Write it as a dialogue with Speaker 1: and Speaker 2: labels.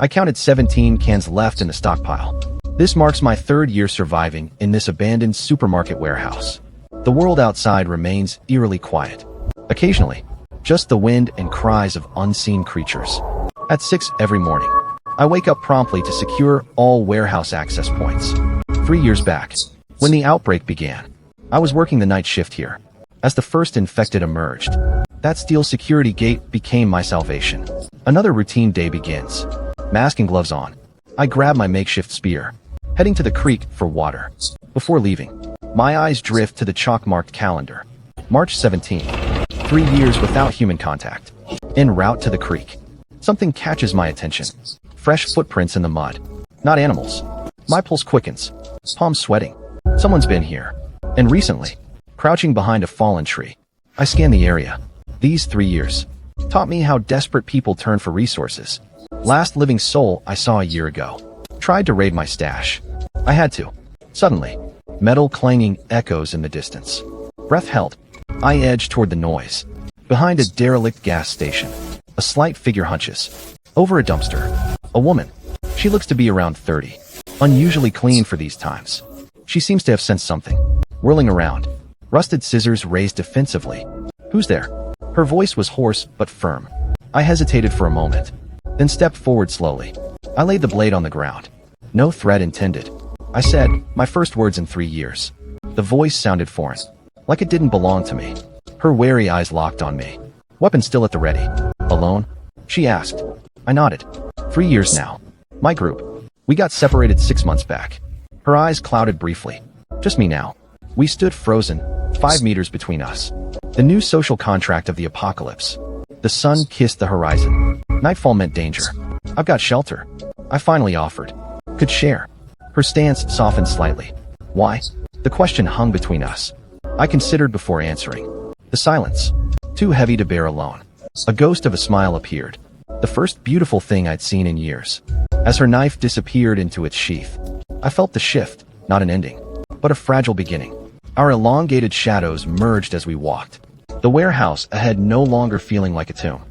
Speaker 1: I counted 17 cans left in the stockpile. This marks my third year surviving in this abandoned supermarket warehouse. The world outside remains eerily quiet. Occasionally, just the wind and cries of unseen creatures. At 6 every morning, I wake up promptly to secure all warehouse access points. 3 years back, when the outbreak began, I was working the night shift here. As the first infected emerged, that steel security gate became my salvation. Another routine day begins. Mask and gloves on, I grab my makeshift spear, heading to the creek for water. Before leaving, my eyes drift to the chalk-marked calendar. March 17, 3 years without human contact. En route to the creek, something catches my attention. Fresh footprints in the mud. Not animals. My pulse quickens, palms sweating. Someone's been here. And recently, crouching behind a fallen tree. I scan the area. These 3 years taught me how desperate people turn for resources. Last living soul I saw a year ago tried to raid my stash. I had to. Suddenly, metal clanging echoes in the distance. Breath held. I edge toward the noise. Behind a derelict gas station, a slight figure hunches. Over a dumpster, a woman. She looks to be around 30. Unusually clean for these times. She seems to have sensed something. Whirling around, rusted scissors raised defensively. Who's there? Her voice was hoarse but firm. I hesitated for a moment, then stepped forward slowly. I laid the blade on the ground. No threat intended. I said, my first words in 3 years. The voice sounded foreign, like it didn't belong to me. Her wary eyes locked on me. Weapon still at the ready. Alone? She asked. I nodded. 3 years now. My group. We got separated 6 months back. Her eyes clouded briefly. Just me now. We stood frozen, 5 meters between us. The new social contract of the apocalypse. The sun kissed the horizon. Nightfall meant danger. I've got shelter. I finally offered. Could share. Her stance softened slightly. Why? The question hung between us. I considered before answering. The silence. Too heavy to bear alone. A ghost of a smile appeared. The first beautiful thing I'd seen in years. As her knife disappeared into its sheath, I felt the shift, not an ending, but a fragile beginning. Our elongated shadows merged as we walked. The warehouse ahead no longer feeling like a tomb.